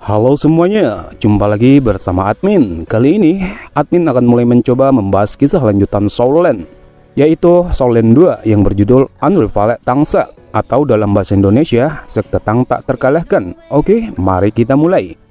Halo semuanya, jumpa lagi bersama admin. Kali ini, admin akan mulai mencoba membahas kisah lanjutan Soulland, yaitu Soulland 2 yang berjudul Unrivaled Tangsa, atau dalam bahasa Indonesia, Sekte Tang Tak Terkalahkan. Oke, mari kita mulai.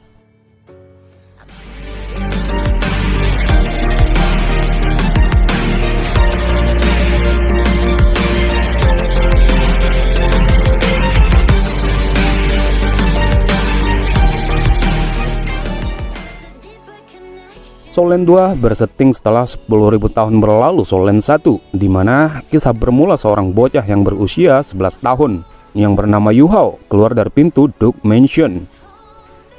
Soulland 2 bersetting setelah 10.000 tahun berlalu Soulland 1, di mana kisah bermula seorang bocah yang berusia 11 tahun yang bernama Yu Hao keluar dari pintu Duke Mansion.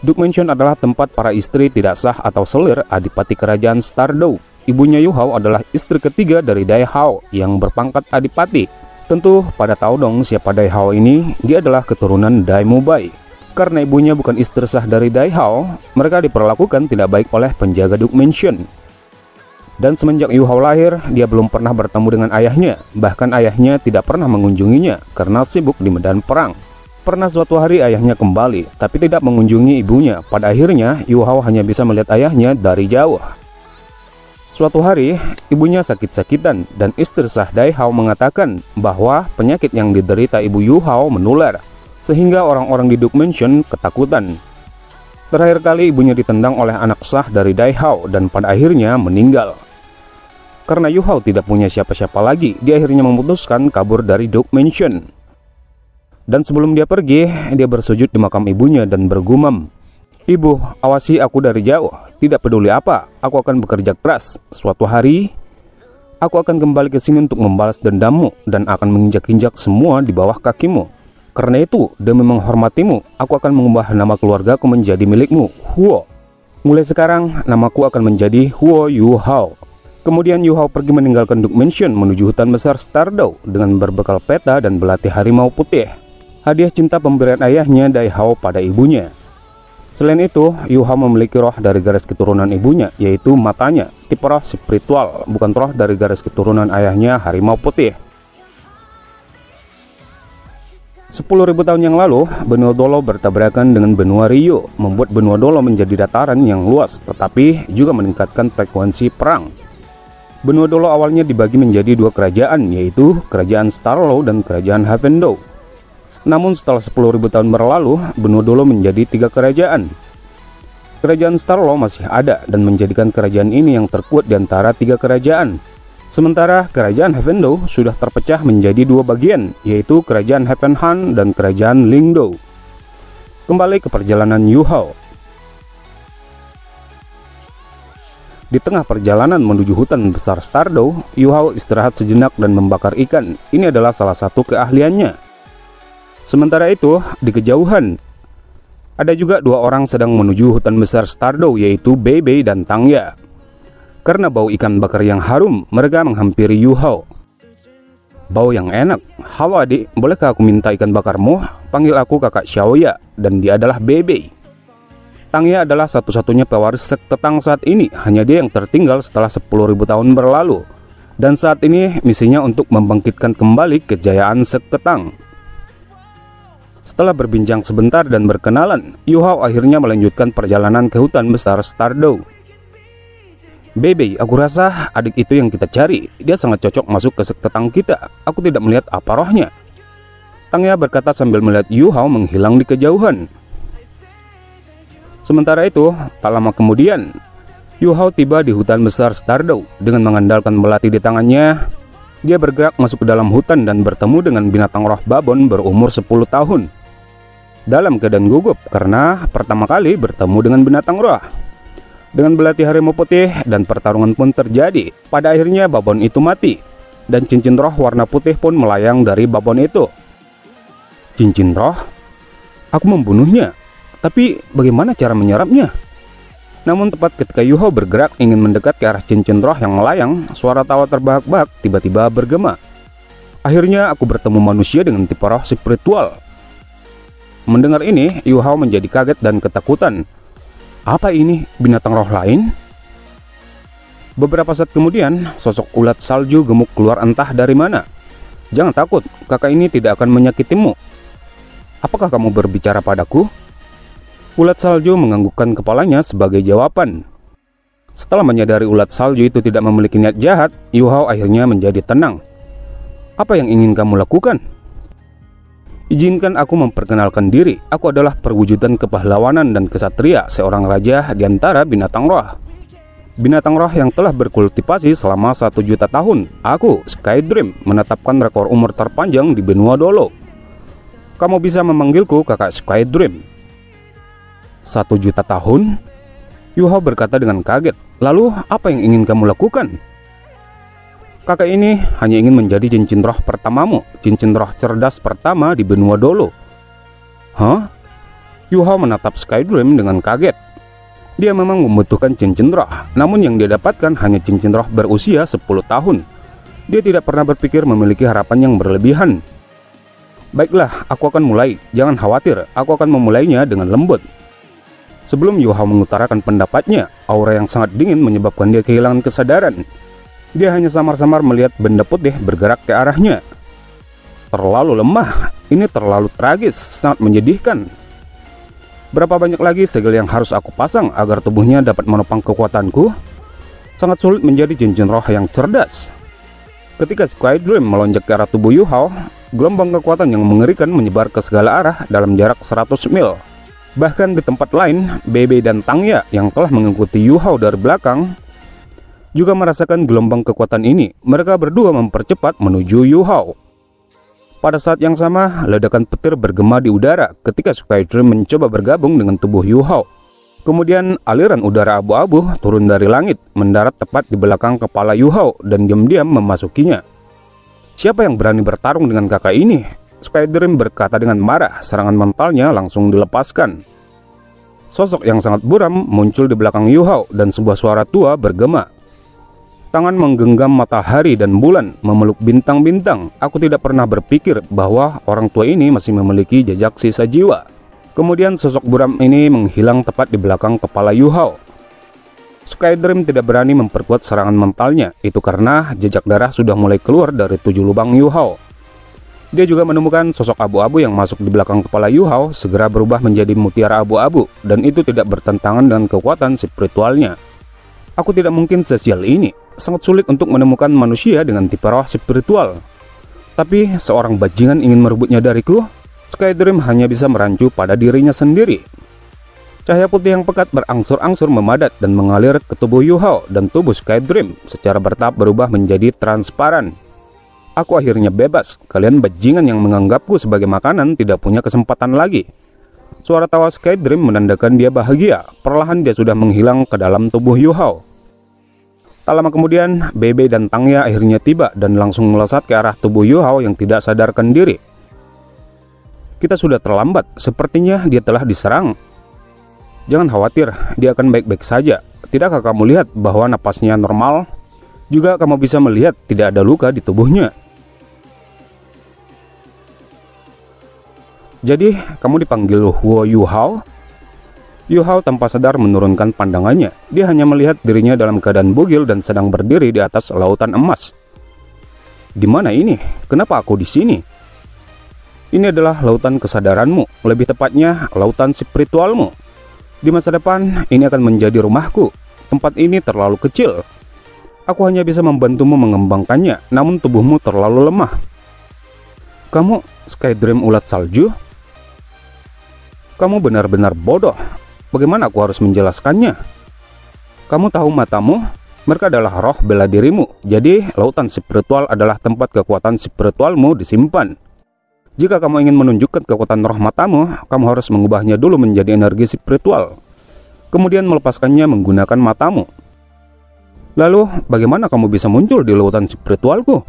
Duke Mansion adalah tempat para istri tidak sah atau selir adipati kerajaan Stardow. Ibunya Yu Hao adalah istri ketiga dari Dai Hao yang berpangkat adipati. Tentu pada tahu dong siapa Dai Hao ini, dia adalah keturunan Dai Mubai. Karena ibunya bukan istri sah dari Dai Hao, mereka diperlakukan tidak baik oleh penjaga Duke Mansion. Dan semenjak Yu Hao lahir, dia belum pernah bertemu dengan ayahnya. Bahkan ayahnya tidak pernah mengunjunginya karena sibuk di medan perang. Pernah suatu hari ayahnya kembali, tapi tidak mengunjungi ibunya. Pada akhirnya, Yu Hao hanya bisa melihat ayahnya dari jauh. Suatu hari, ibunya sakit-sakitan dan istri sah Dai Hao mengatakan bahwa penyakit yang diderita ibu Yu Hao menular, sehingga orang-orang di Duke Mansion ketakutan. Terakhir kali ibunya ditendang oleh anak sah dari Dai Hao dan pada akhirnya meninggal. Karena Yu Hao tidak punya siapa-siapa lagi, dia akhirnya memutuskan kabur dari Duke Mansion. Dan sebelum dia pergi, dia bersujud di makam ibunya dan bergumam, "Ibu, awasi aku dari jauh, tidak peduli apa, aku akan bekerja keras. Suatu hari, aku akan kembali ke sini untuk membalas dendammu dan akan menginjak-injak semua di bawah kakimu. Karena itu, demi menghormatimu, aku akan mengubah nama keluargaku menjadi milikmu, Huo. Mulai sekarang, namaku akan menjadi Huo Yu Hao." Kemudian Yu Hao pergi meninggalkan Duke Mansion menuju hutan besar Stardow dengan berbekal peta dan belati harimau putih, hadiah cinta pemberian ayahnya Dai Hao pada ibunya. Selain itu, Yu Hao memiliki roh dari garis keturunan ibunya, yaitu matanya, tipe roh spiritual, bukan roh dari garis keturunan ayahnya harimau putih. 10.000 tahun yang lalu, benua Dolo bertabrakan dengan benua Rio, membuat benua Dolo menjadi dataran yang luas, tetapi juga meningkatkan frekuensi perang. Benua Dolo awalnya dibagi menjadi dua kerajaan, yaitu Kerajaan Starlow dan Kerajaan Havendou. Namun setelah 10.000 tahun berlalu, benua Dolo menjadi tiga kerajaan. Kerajaan Starlow masih ada dan menjadikan kerajaan ini yang terkuat di antara tiga kerajaan. Sementara Kerajaan Havendou sudah terpecah menjadi dua bagian, yaitu Kerajaan Havenhan dan Kerajaan Lingdou. Kembali ke perjalanan Yu Hao. Di tengah perjalanan menuju hutan besar Stardow, Yu Hao istirahat sejenak dan membakar ikan. Ini adalah salah satu keahliannya. Sementara itu, di kejauhan, ada juga dua orang sedang menuju hutan besar Stardow, yaitu Bei Bei dan Tangya. Karena bau ikan bakar yang harum, mereka menghampiri Yu Hao. "Bau yang enak. Halo adik, bolehkah aku minta ikan bakarmu? Panggil aku kakak Xiaoya, dan dia adalah Bei Bei." Tangya adalah satu-satunya pewaris Sekte Tang saat ini. Hanya dia yang tertinggal setelah 10.000 tahun berlalu. Dan saat ini misinya untuk membangkitkan kembali kejayaan Sekte Tang. Setelah berbincang sebentar dan berkenalan, Yu Hao akhirnya melanjutkan perjalanan ke hutan besar Stardow. "Bei Bei, aku rasa adik itu yang kita cari. Dia sangat cocok masuk ke Sekte Tang kita. Aku tidak melihat apa rohnya." Tangya berkata sambil melihat Yu Hao menghilang di kejauhan. Sementara itu, tak lama kemudian, Yu Hao tiba di hutan besar Stardow. Dengan mengandalkan belati di tangannya, dia bergerak masuk ke dalam hutan dan bertemu dengan binatang roh babon berumur 10 tahun. Dalam keadaan gugup karena pertama kali bertemu dengan binatang roh. Dengan belati harimau putih dan pertarungan pun terjadi. Pada akhirnya babon itu mati, dan cincin roh warna putih pun melayang dari babon itu. "Cincin roh? Aku membunuhnya. Tapi bagaimana cara menyerapnya?" Namun tepat ketika Yu Hao bergerak ingin mendekat ke arah cincin roh yang melayang, suara tawa terbahak-bahak tiba-tiba bergema. "Akhirnya aku bertemu manusia dengan tipe roh spiritual." Mendengar ini, Yu Hao menjadi kaget dan ketakutan. "Apa ini? Binatang roh lain?" Beberapa saat kemudian, sosok ulat salju gemuk keluar entah dari mana. "Jangan takut, kakak ini tidak akan menyakitimu. Apakah kamu berbicara padaku?" Ulat salju menganggukkan kepalanya sebagai jawaban. Setelah menyadari ulat salju itu tidak memiliki niat jahat, Yu Hao akhirnya menjadi tenang. Apa yang ingin kamu lakukan? Izinkan aku memperkenalkan diri. Aku adalah perwujudan kepahlawanan dan kesatria seorang raja di antara binatang roh. Binatang roh yang telah berkultivasi selama 1 juta tahun. Aku, Skydream, menetapkan rekor umur terpanjang di benua Dolo. Kamu bisa memanggilku kakak Skydream. 1 juta tahun? Yu Hao berkata dengan kaget. Lalu apa yang ingin kamu lakukan? Kakak ini hanya ingin menjadi cincin roh pertamamu, cincin roh cerdas pertama di benua Dolo. Hah? Yu Hao menatap Skydream dengan kaget. Dia memang membutuhkan cincin roh, namun yang dia dapatkan hanya cincin roh berusia 10 tahun. Dia tidak pernah berpikir memiliki harapan yang berlebihan. Baiklah, aku akan mulai. Jangan khawatir, aku akan memulainya dengan lembut. Sebelum Yu Hao mengutarakan pendapatnya, aura yang sangat dingin menyebabkan dia kehilangan kesadaran. Dia hanya samar-samar melihat benda putih bergerak ke arahnya. Terlalu lemah, ini terlalu tragis, sangat menyedihkan. Berapa banyak lagi segel yang harus aku pasang agar tubuhnya dapat menopang kekuatanku? Sangat sulit menjadi cincin roh yang cerdas. Ketika Skydream melonjak ke arah tubuh Yu Hao, gelombang kekuatan yang mengerikan menyebar ke segala arah dalam jarak 100 mil. Bahkan di tempat lain, Bebe dan Tangya yang telah mengikuti Yu Hao dari belakang juga merasakan gelombang kekuatan ini. Mereka berdua mempercepat menuju Yu Hao. Pada saat yang sama, ledakan petir bergema di udara ketika Skydream mencoba bergabung dengan tubuh Yu Hao. Kemudian aliran udara abu-abu turun dari langit, mendarat tepat di belakang kepala Yu Hao dan diam-diam memasukinya. Siapa yang berani bertarung dengan kakak ini? Skydream berkata dengan marah. Serangan mentalnya langsung dilepaskan. Sosok yang sangat buram muncul di belakang Yu Hao dan sebuah suara tua bergema. Tangan menggenggam matahari dan bulan, memeluk bintang-bintang. Aku tidak pernah berpikir bahwa orang tua ini masih memiliki jejak sisa jiwa. Kemudian sosok buram ini menghilang tepat di belakang kepala Yu Hao. Skydream tidak berani memperkuat serangan mentalnya. Itu karena jejak darah sudah mulai keluar dari 7 lubang Yu Hao. Dia juga menemukan sosok abu-abu yang masuk di belakang kepala Yu Hao segera berubah menjadi mutiara abu-abu, dan itu tidak bertentangan dengan kekuatan spiritualnya. Aku tidak mungkin sesial ini. Sangat sulit untuk menemukan manusia dengan tipe roh spiritual. Tapi seorang bajingan ingin merebutnya dariku. Skydream hanya bisa merancu pada dirinya sendiri. Cahaya putih yang pekat berangsur-angsur memadat dan mengalir ke tubuh Yu Hao, dan tubuh Skydream secara bertahap berubah menjadi transparan. Aku akhirnya bebas. Kalian bajingan yang menganggapku sebagai makanan tidak punya kesempatan lagi. Suara tawa Skydream menandakan dia bahagia. Perlahan dia sudah menghilang ke dalam tubuh Yu Hao. Tak lama kemudian, Bebe dan Tangya akhirnya tiba dan langsung melesat ke arah tubuh Yu Hao yang tidak sadarkan diri. Kita sudah terlambat, sepertinya dia telah diserang. Jangan khawatir, dia akan baik-baik saja. Tidakkah kamu lihat bahwa napasnya normal? Juga kamu bisa melihat tidak ada luka di tubuhnya. Jadi, kamu dipanggil Huo Yu Hao? Yu Hao tanpa sadar menurunkan pandangannya. Dia hanya melihat dirinya dalam keadaan bugil dan sedang berdiri di atas lautan emas. Di mana ini? Kenapa aku di sini? Ini adalah lautan kesadaranmu, lebih tepatnya lautan spiritualmu. Di masa depan, ini akan menjadi rumahku. Tempat ini terlalu kecil. Aku hanya bisa membantumu mengembangkannya, namun tubuhmu terlalu lemah. Kamu Skydream ulat salju? Kamu benar-benar bodoh. Bagaimana aku harus menjelaskannya? Kamu tahu matamu? Mereka adalah roh bela dirimu. Jadi, lautan spiritual adalah tempat kekuatan spiritualmu disimpan. Jika kamu ingin menunjukkan kekuatan roh matamu, kamu harus mengubahnya dulu menjadi energi spiritual. Kemudian melepaskannya menggunakan matamu. Lalu, bagaimana kamu bisa muncul di lautan spiritualku?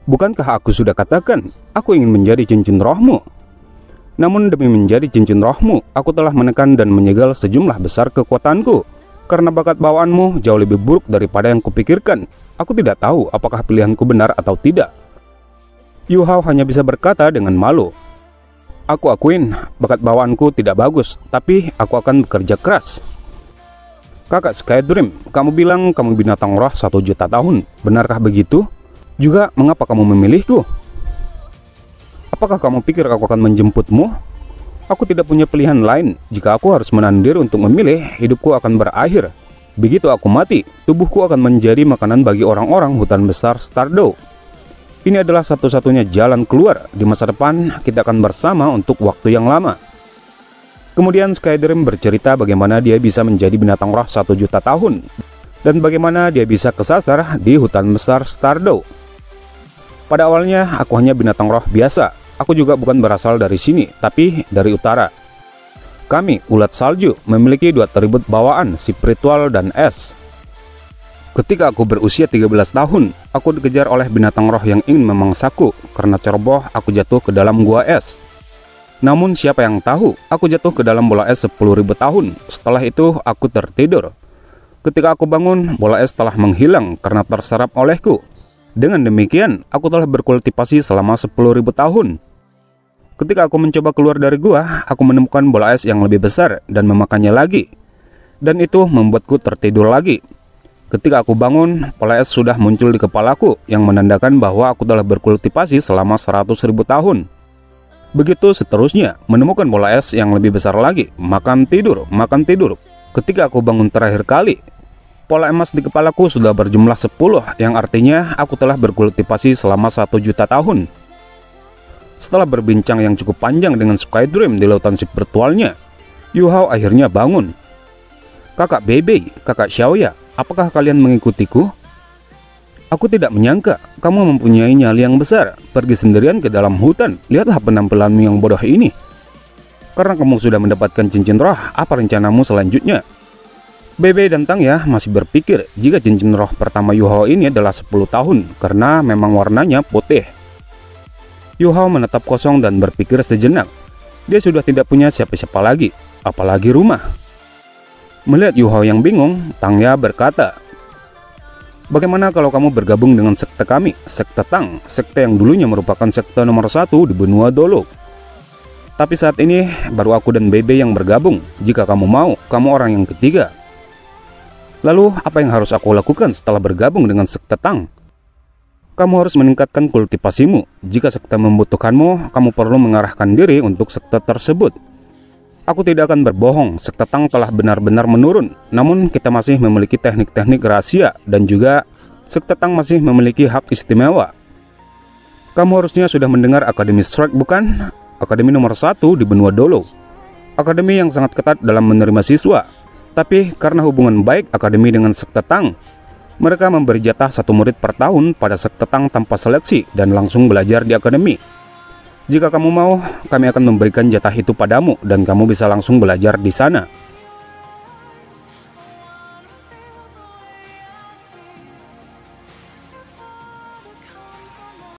Bukankah aku sudah katakan, aku ingin menjadi cincin rohmu? Namun demi menjadi cincin rohmu, aku telah menekan dan menyegel sejumlah besar kekuatanku. Karena bakat bawaanmu jauh lebih buruk daripada yang kupikirkan. Aku tidak tahu apakah pilihanku benar atau tidak. Yu Hao hanya bisa berkata dengan malu. Aku akuin, bakat bawaanku tidak bagus, tapi aku akan bekerja keras. Kakak Skydream, kamu bilang kamu binatang roh 1 juta tahun. Benarkah begitu? Juga mengapa kamu memilihku? Apakah kamu pikir aku akan menjemputmu? Aku tidak punya pilihan lain. Jika aku harus menahan diri untuk memilih, hidupku akan berakhir. Begitu aku mati, tubuhku akan menjadi makanan bagi orang-orang hutan besar Stardew. Ini adalah satu-satunya jalan keluar. Di masa depan, kita akan bersama untuk waktu yang lama. Kemudian Skydream bercerita bagaimana dia bisa menjadi binatang roh 1 juta tahun. Dan bagaimana dia bisa kesasar di hutan besar Stardew. Pada awalnya, aku hanya binatang roh biasa. Aku juga bukan berasal dari sini, tapi dari utara. Kami, ulat salju, memiliki 2 atribut bawaan, spiritual dan es. Ketika aku berusia 13 tahun, aku dikejar oleh binatang roh yang ingin memangsaku. Karena ceroboh, aku jatuh ke dalam gua es. Namun siapa yang tahu, aku jatuh ke dalam bola es 10.000 tahun. Setelah itu, aku tertidur. Ketika aku bangun, bola es telah menghilang karena terserap olehku. Dengan demikian, aku telah berkultivasi selama 10.000 tahun. Ketika aku mencoba keluar dari gua, aku menemukan bola es yang lebih besar dan memakannya lagi. Dan itu membuatku tertidur lagi. Ketika aku bangun, bola es sudah muncul di kepalaku yang menandakan bahwa aku telah berkultivasi selama 100.000 tahun. Begitu seterusnya, menemukan bola es yang lebih besar lagi, makan tidur, makan tidur. Ketika aku bangun terakhir kali, pola emas di kepalaku sudah berjumlah 10, yang artinya aku telah berkultivasi selama 1 juta tahun. Setelah berbincang yang cukup panjang dengan Skydream di lautan spiritualnya, Yu Hao akhirnya bangun. Kakak Bebe, kakak Xiaoya, apakah kalian mengikutiku? Aku tidak menyangka kamu mempunyai nyali yang besar. Pergi sendirian ke dalam hutan. Lihatlah penampilanmu yang bodoh ini. Karena kamu sudah mendapatkan cincin roh, apa rencanamu selanjutnya? Bebe dan Tang ya masih berpikir jika cincin roh pertama Yu Hao ini adalah 10 tahun karena memang warnanya putih. Yu Hao menatap kosong dan berpikir sejenak. Dia sudah tidak punya siapa-siapa lagi, apalagi rumah. Melihat Yu Hao yang bingung, Tang Ya berkata, "Bagaimana kalau kamu bergabung dengan sekte kami, sekte Tang, sekte yang dulunya merupakan sekte nomor 1 di benua Dolo. Tapi saat ini baru aku dan Bebe yang bergabung. Jika kamu mau, kamu orang yang ketiga." Lalu apa yang harus aku lakukan setelah bergabung dengan sekte Tang? Kamu harus meningkatkan kultivasimu. Jika sekte membutuhkanmu, kamu perlu mengarahkan diri untuk sekte tersebut. Aku tidak akan berbohong, sekte Tang telah benar-benar menurun. Namun kita masih memiliki teknik-teknik rahasia dan juga sekte Tang masih memiliki hak istimewa. Kamu harusnya sudah mendengar Akademi Strike bukan? Akademi nomor 1 di benua Dolo. Akademi yang sangat ketat dalam menerima siswa. Tapi karena hubungan baik Akademi dengan sekte Tang, mereka memberi jatah 1 murid per tahun pada sekte Tang tanpa seleksi dan langsung belajar di Akademi. Jika kamu mau, kami akan memberikan jatah itu padamu dan kamu bisa langsung belajar di sana.